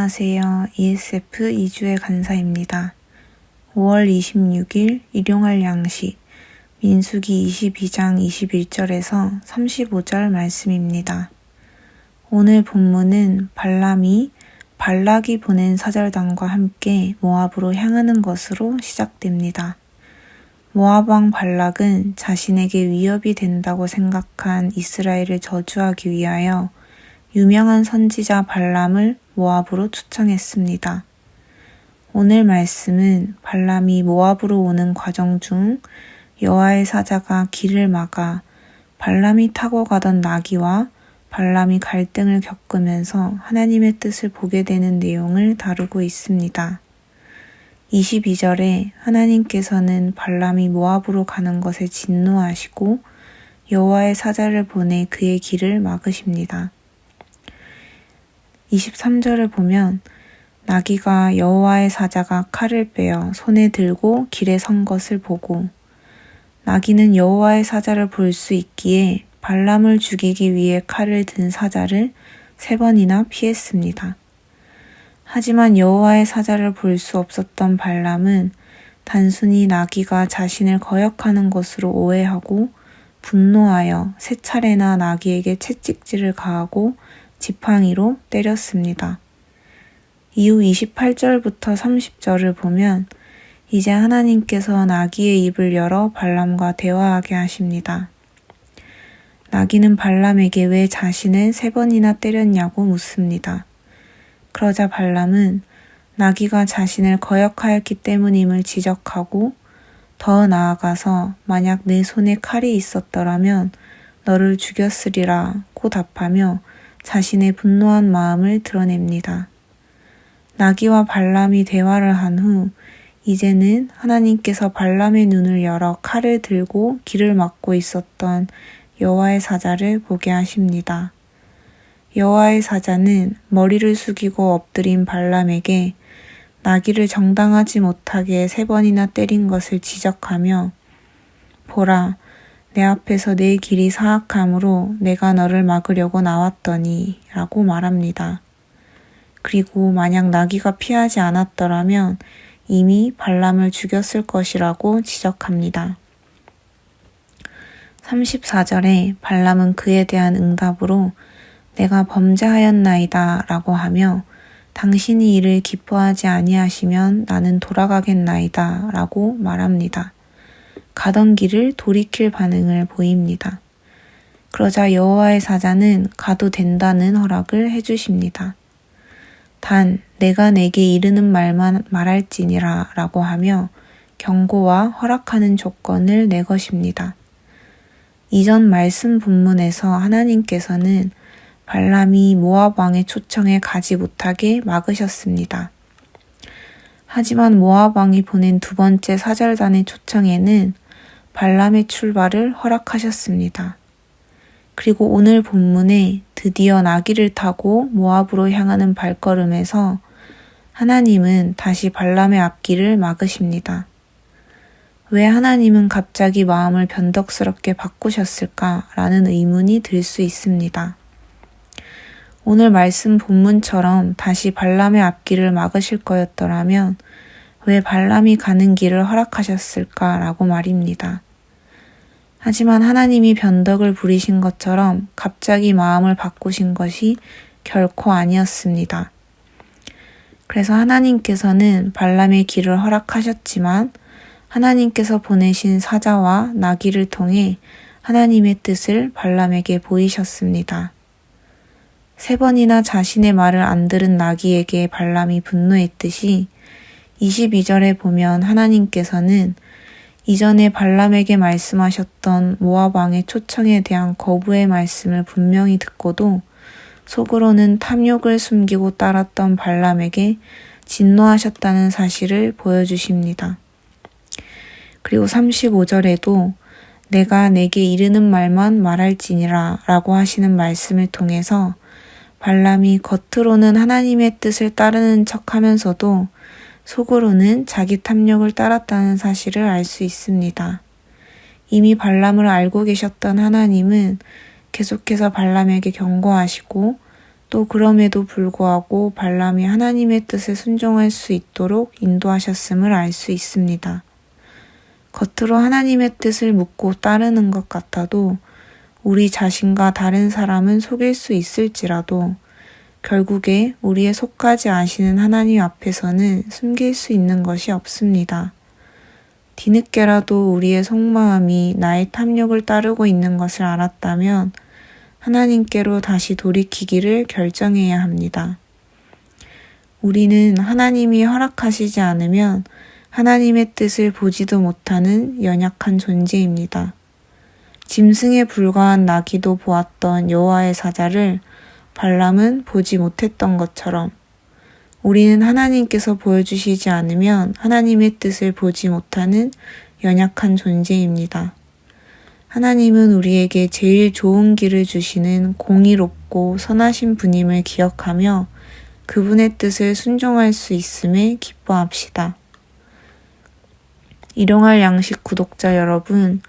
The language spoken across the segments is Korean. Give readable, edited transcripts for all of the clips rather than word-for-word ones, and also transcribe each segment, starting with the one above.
안녕하세요. ESF 2주의 간사입니다. 5월 26일 일용할 양식 민수기 22장 21절에서 35절 말씀입니다. 오늘 본문은 발람이 발락이 보낸 사절단과 함께 모압으로 향하는 것으로 시작됩니다. 모압 왕 발락은 자신에게 위협이 된다고 생각한 이스라엘을 저주하기 위하여 유명한 선지자 발람을 모압으로 초청했습니다. 오늘 말씀은 발람이 모압으로 오는 과정 중 여호와의 사자가 길을 막아 발람이 타고 가던 나귀와 발람이 갈등을 겪으면서 하나님의 뜻을 보게 되는 내용을 다루고 있습니다. 22절에 하나님께서는 발람이 모압으로 가는 것에 진노하시고 여호와의 사자를 보내 그의 길을 막으십니다. 23절을 보면 나귀가 여호와의 사자가 칼을 빼어 손에 들고 길에 선 것을 보고 나귀는 여호와의 사자를 볼 수 있기에 발람을 죽이기 위해 칼을 든 사자를 3번이나 피했습니다. 하지만 여호와의 사자를 볼 수 없었던 발람은 단순히 나귀가 자신을 거역하는 것으로 오해하고 분노하여 3차례나 나귀에게 채찍질을 가하고 지팡이로 때렸습니다. 이후 28절부터 30절을 보면 이제 하나님께서 나귀의 입을 열어 발람과 대화하게 하십니다. 나귀는 발람에게 왜 자신을 3번이나 때렸냐고 묻습니다. 그러자 발람은 나귀가 자신을 거역하였기 때문임을 지적하고 더 나아가서 만약 내 손에 칼이 있었더라면 너를 죽였으리라고 답하며 자신의 분노한 마음을 드러냅니다. 나귀와 발람이 대화를 한 후 이제는 하나님께서 발람의 눈을 열어 칼을 들고 길을 막고 있었던 여호와의 사자를 보게 하십니다. 여호와의 사자는 머리를 숙이고 엎드린 발람에게 나귀를 정당하지 못하게 3번이나 때린 것을 지적하며 보라, 내 앞에서 내 길이 사악함으로 내가 너를 막으려고 나왔더니 라고 말합니다. 그리고 만약 나귀가 피하지 않았더라면 이미 발람을 죽였을 것이라고 지적합니다. 34절에 발람은 그에 대한 응답으로 내가 범죄하였나이다 라고 하며 당신이 이를 기뻐하지 아니하시면 나는 돌아가겠나이다 라고 말합니다. 가던 길을 돌이킬 반응을 보입니다. 그러자 여호와의 사자는 가도 된다는 허락을 해주십니다. 단 내가 내게 이르는 말만 말할지니라 라고 하며 경고와 허락하는 조건을 내것입니다. 이전 말씀 본문에서 하나님께서는 발람이 모압 왕의 초청에 가지 못하게 막으셨습니다. 하지만 모압 왕이 보낸 2번째 사절단의 초청에는 발람의 출발을 허락하셨습니다. 그리고 오늘 본문에 드디어 나귀를 타고 모압으로 향하는 발걸음에서 하나님은 다시 발람의 앞길을 막으십니다. 왜 하나님은 갑자기 마음을 변덕스럽게 바꾸셨을까라는 의문이 들 수 있습니다. 오늘 말씀 본문처럼 다시 발람의 앞길을 막으실 거였더라면 왜 발람이 가는 길을 허락하셨을까라고 말입니다. 하지만 하나님이 변덕을 부리신 것처럼 갑자기 마음을 바꾸신 것이 결코 아니었습니다. 그래서 하나님께서는 발람의 길을 허락하셨지만 하나님께서 보내신 사자와 나귀를 통해 하나님의 뜻을 발람에게 보이셨습니다. 3번이나 자신의 말을 안 들은 나귀에게 발람이 분노했듯이 22절에 보면 하나님께서는 이전에 발람에게 말씀하셨던 모압 왕의 초청에 대한 거부의 말씀을 분명히 듣고도 속으로는 탐욕을 숨기고 따랐던 발람에게 진노하셨다는 사실을 보여주십니다. 그리고 35절에도 내가 내게 이르는 말만 말할지니라 라고 하시는 말씀을 통해서 발람이 겉으로는 하나님의 뜻을 따르는 척하면서도 속으로는 자기 탐욕을 따랐다는 사실을 알 수 있습니다. 이미 발람을 알고 계셨던 하나님은 계속해서 발람에게 경고하시고 또 그럼에도 불구하고 발람이 하나님의 뜻에 순종할 수 있도록 인도하셨음을 알 수 있습니다. 겉으로 하나님의 뜻을 묻고 따르는 것 같아도 우리 자신과 다른 사람은 속일 수 있을지라도 결국에 우리의 속하지 아시는 하나님 앞에서는 숨길 수 있는 것이 없습니다. 뒤늦게라도 우리의 속마음이 나의 탐욕을 따르고 있는 것을 알았다면 하나님께로 다시 돌이키기를 결정해야 합니다. 우리는 하나님이 허락하시지 않으면 하나님의 뜻을 보지도 못하는 연약한 존재입니다. 짐승에 불과한 나귀도 보았던 여호와의 사자를 발람은 보지 못했던 것처럼 우리는 하나님께서 보여주시지 않으면 하나님의 뜻을 보지 못하는 연약한 존재입니다. 하나님은 우리에게 제일 좋은 길을 주시는 공의롭고 선하신 분임을 기억하며 그분의 뜻을 순종할 수 있음에 기뻐합시다. 일용할 양식 구독자 여러분,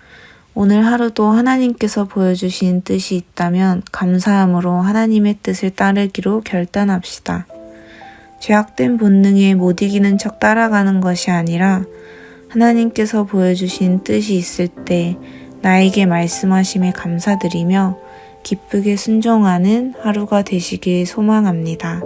오늘 하루도 하나님께서 보여주신 뜻이 있다면 감사함으로 하나님의 뜻을 따르기로 결단합시다. 죄악된 본능에 못 이기는 척 따라가는 것이 아니라 하나님께서 보여주신 뜻이 있을 때 나에게 말씀하심에 감사드리며 기쁘게 순종하는 하루가 되시길 소망합니다.